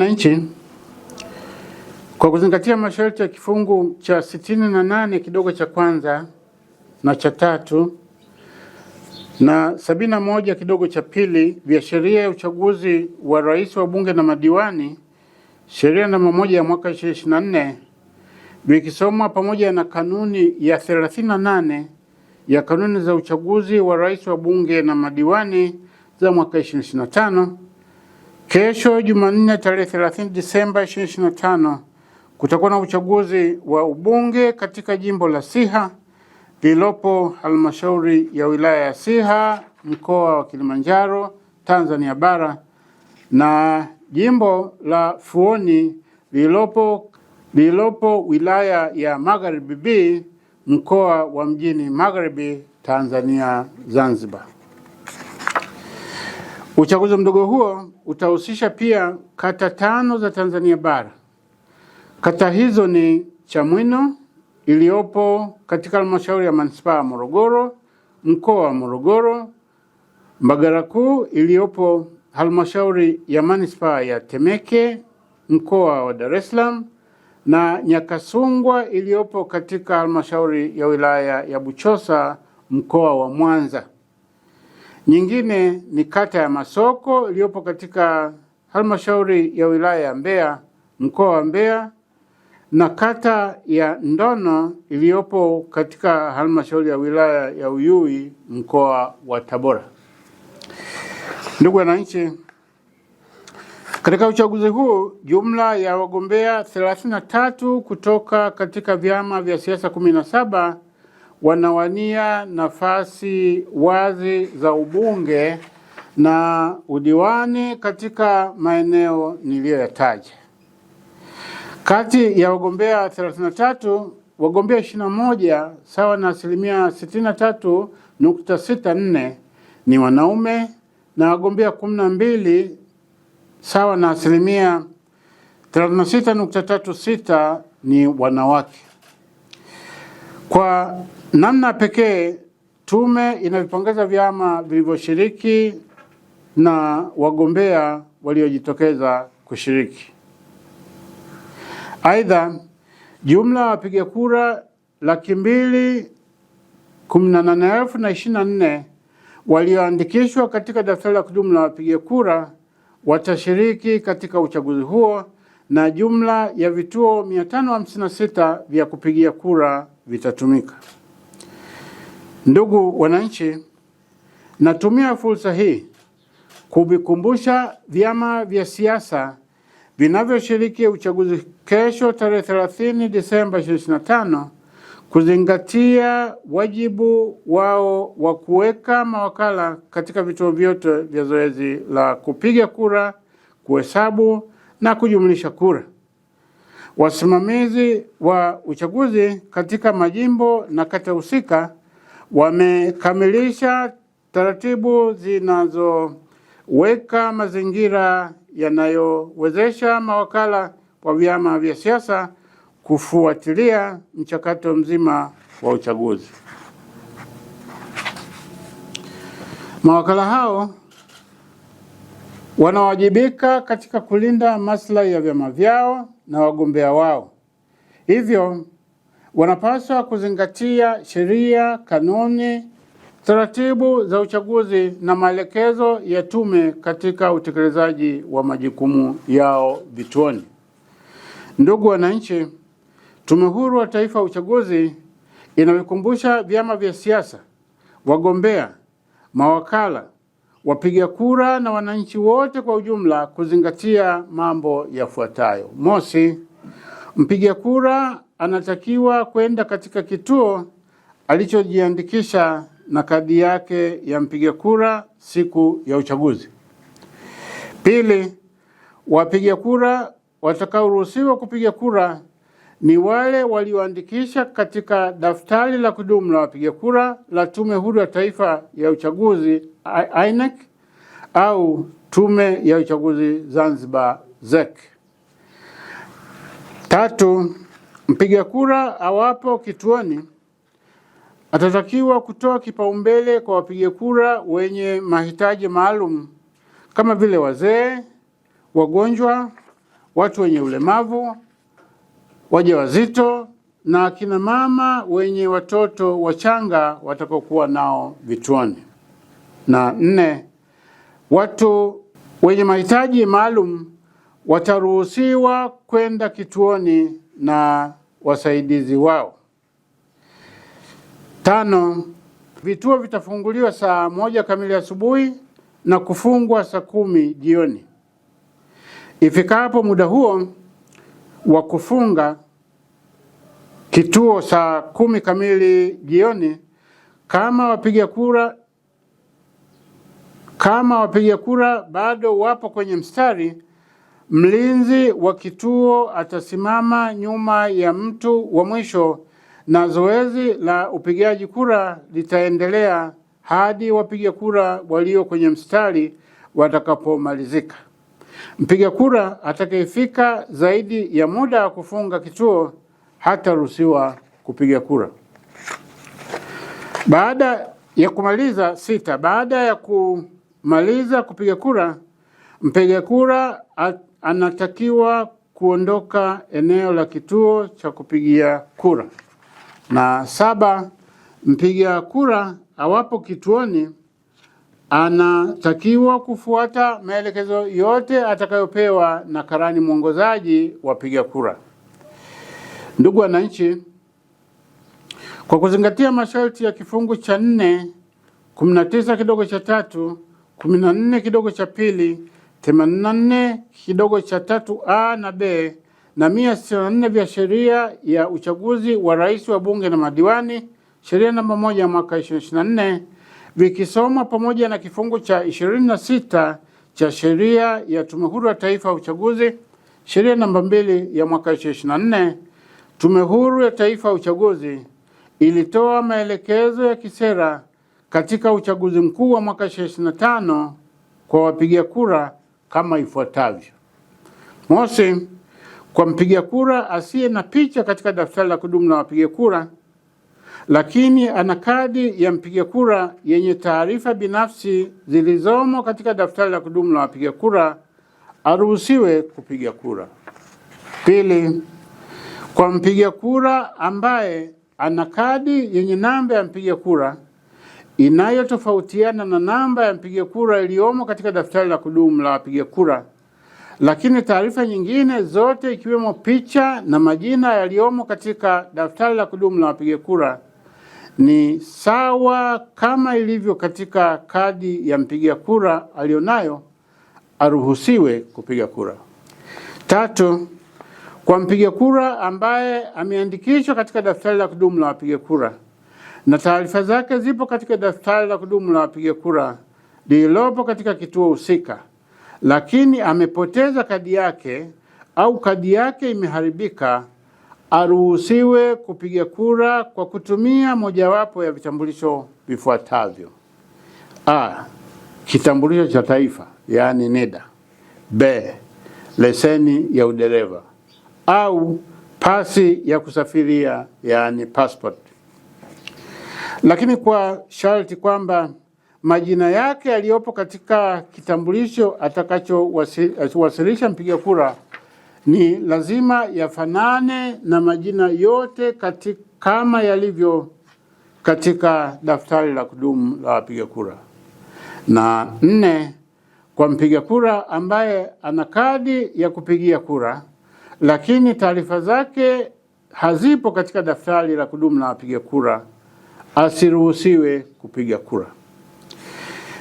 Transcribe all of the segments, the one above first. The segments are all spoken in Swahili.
Wananchi, kwa kuzingatia masharti ya kifungu cha 68 kidogo cha kwanza na cha tatu na 71 kidogo cha pili vya sheria ya uchaguzi wa rais, wa bunge na madiwani, sheria namba 1 ya mwaka 2024, vikisomwa pamoja na kanuni ya 38 ya kanuni za uchaguzi wa rais, wa bunge na madiwani za mwaka 2025, kesho Jumanne tarehe 30 Disemba 2025 kutakuwa na uchaguzi wa ubunge katika jimbo la Siha lililopo halmashauri ya wilaya ya Siha, mkoa wa Kilimanjaro, Tanzania bara, na jimbo la Fuoni lililopo wilaya ya Magharibi B, mkoa wa Mjini Magharibi, Tanzania Zanzibar. Uchaguzi mdogo huo utahusisha pia kata 5 za Tanzania bara. Kata hizo ni Chamwino iliyopo katika halmashauri ya manispaa ya Morogoro, mkoa wa Morogoro, Mbagala Kuu iliyopo halmashauri ya manispaa ya Temeke, mkoa wa Dar es Salaam, na Nyakasungwa iliyopo katika halmashauri ya wilaya ya Buchosa, mkoa wa Mwanza. Nyingine ni kata ya Masoko iliyopo katika halmashauri ya wilaya ya Mbeya, mkoa wa Mbeya, na kata ya Ndono iliyopo katika halmashauri ya wilaya ya Uyui, mkoa wa Tabora. Ndugu wananchi, katika uchaguzi huu jumla ya wagombea 33 kutoka katika vyama vya siasa 17 wanawania nafasi wazi za ubunge na udiwani katika maeneo niliyoyataja. Kati ya wagombea 33, wagombea 21 sawa na 63.64% ni wanaume na wagombea 12 sawa na 36.36% ni wanawake. Kwa namna pekee, tume inavipongeza vyama vilivyoshiriki na wagombea waliojitokeza kushiriki. Aidha, jumla ya wapiga kura 218,024 walioandikishwa katika daftari la kudumu la wapiga kura watashiriki katika uchaguzi huo, na jumla ya vituo 556 vya kupigia kura vitatumika. Ndugu wananchi, natumia fursa hii kuvikumbusha vyama vya siasa vinavyoshiriki uchaguzi kesho tarehe 30 Disemba 2025 kuzingatia wajibu wao wa kuweka mawakala katika vituo vyote vya zoezi la kupiga kura, kuhesabu na kujumlisha kura. Wasimamizi wa uchaguzi katika majimbo na kata husika wamekamilisha taratibu zinazoweka mazingira yanayowezesha mawakala wa vyama vya siasa kufuatilia mchakato mzima wa uchaguzi. Mawakala hao wanawajibika katika kulinda maslahi ya vyama vyao na wagombea wao. Hivyo wanapaswa kuzingatia sheria, kanuni, taratibu za uchaguzi na maelekezo ya tume katika utekelezaji wa majukumu yao vituoni. Ndugu wananchi, Tume Huru ya Taifa ya Uchaguzi inavikumbusha vyama vya siasa, wagombea, mawakala, wapiga kura na wananchi wote kwa ujumla kuzingatia mambo yafuatayo. Mosi, mpiga kura anatakiwa kwenda katika kituo alichojiandikisha na kadi yake ya mpiga kura siku ya uchaguzi. Pili, wapiga kura watakaoruhusiwa kupiga kura ni wale walioandikisha katika daftari la kudumu la wapiga kura la Tume Huru ya Taifa ya Uchaguzi INEC au Tume ya Uchaguzi Zanzibar ZEC. Tatu, mpiga kura awapo kituoni atatakiwa kutoa kipaumbele kwa wapiga kura wenye mahitaji maalum kama vile wazee, wagonjwa, watu wenye ulemavu, wajawazito na akina mama wenye watoto wachanga watakaokuwa nao vituoni. Na 4, watu wenye mahitaji maalum wataruhusiwa kwenda kituoni na wasaidizi wao. 5, vituo vitafunguliwa saa 1 kamili asubuhi na kufungwa saa 10 jioni. Ifikapo muda huo wa kufunga kituo saa 10 kamili jioni, kama wapiga kura bado wapo kwenye mstari, mlinzi wa kituo atasimama nyuma ya mtu wa mwisho na zoezi la upigaji kura litaendelea hadi wapiga kura walio kwenye mstari watakapomalizika. Mpiga kura atakayefika zaidi ya muda wa kufunga kituo hataruhusiwa kupiga kura. Baada ya kumaliza kupiga kura, mpiga kura anatakiwa kuondoka eneo la kituo cha kupigia kura. Na 7, mpiga kura awapo kituoni anatakiwa kufuata maelekezo yote atakayopewa na karani mwongozaji wa wapiga kura. Ndugu wananchi, kwa kuzingatia masharti ya kifungu cha 4, 19 kidogo cha 3, 14 kidogo cha 2, 84 kidogo cha 3A na B na 164 vya sheria ya uchaguzi wa rais, wa bunge na madiwani, sheria namba 1 ya mwaka 2024, vikisomwa pamoja na kifungu cha 26 cha sheria ya Tume Huru ya Taifa ya Uchaguzi, sheria namba 2 ya mwaka 2024, Tume Huru ya Taifa ya Uchaguzi ilitoa maelekezo ya kisera katika uchaguzi mkuu wa mwaka 2025 kwa wapiga kura kama ifuatavyo. Mosi, kwa mpiga kura asiye na picha katika daftari la kudumu la wapiga kura, lakini ana kadi ya mpiga kura yenye taarifa binafsi zilizomo katika daftari la kudumu la wapiga kura, aruhusiwe kupiga kura. Pili, kwa mpiga kura ambaye ana kadi yenye namba ya mpiga kura inayotofautiana na namba ya mpiga kura iliyomo katika daftari la kudumu la wapiga kura, lakini taarifa nyingine zote ikiwemo picha na majina yaliyomo katika daftari la kudumu la wapiga kura ni sawa kama ilivyo katika kadi ya mpiga kura alionayo, aruhusiwe kupiga kura. Tatu, kwa mpiga kura ambaye ameandikishwa katika daftari la kudumu la wapiga kura na taarifa zake zipo katika daftari la kudumu la wapiga kura lililopo katika kituo husika, lakini amepoteza kadi yake au kadi yake imeharibika, aruhusiwe kupiga kura kwa kutumia mojawapo ya vitambulisho vifuatavyo: A, kitambulisho cha taifa yaani NIDA; B, leseni ya udereva au pasi ya kusafiria yaani passport. Lakini kwa sharti kwamba majina yake yaliyopo katika kitambulisho atakachowasilisha mpiga kura ni lazima yafanane na majina yote kama yalivyo katika daftari la kudumu la wapiga kura. Na 4, kwa mpiga kura ambaye ana kadi ya kupigia kura lakini taarifa zake hazipo katika daftari la kudumu la wapiga kura, asiruhusiwe kupiga kura.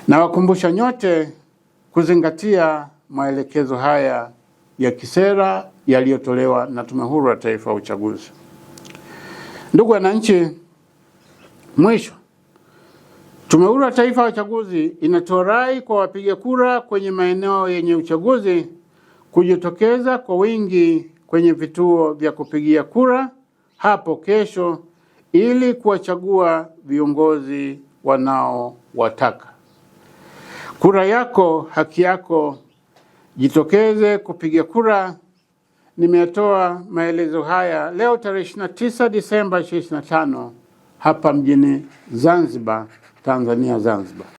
Na wakumbusha nyote kuzingatia maelekezo haya ya kisera yaliyotolewa na Tume Huru ya Taifa ya Uchaguzi. Ndugu wananchi, mwisho, Tume Huru ya Taifa ya Uchaguzi inatoa rai kwa wapiga kura kwenye maeneo yenye uchaguzi kujitokeza kwa wingi kwenye vituo vya kupigia kura hapo kesho ili kuwachagua viongozi wanaowataka. Kura yako, haki yako, jitokeze kupiga kura. Nimetoa maelezo haya leo tarehe 29 Disemba 2025 hapa mjini Zanzibar, Tanzania, Zanzibar.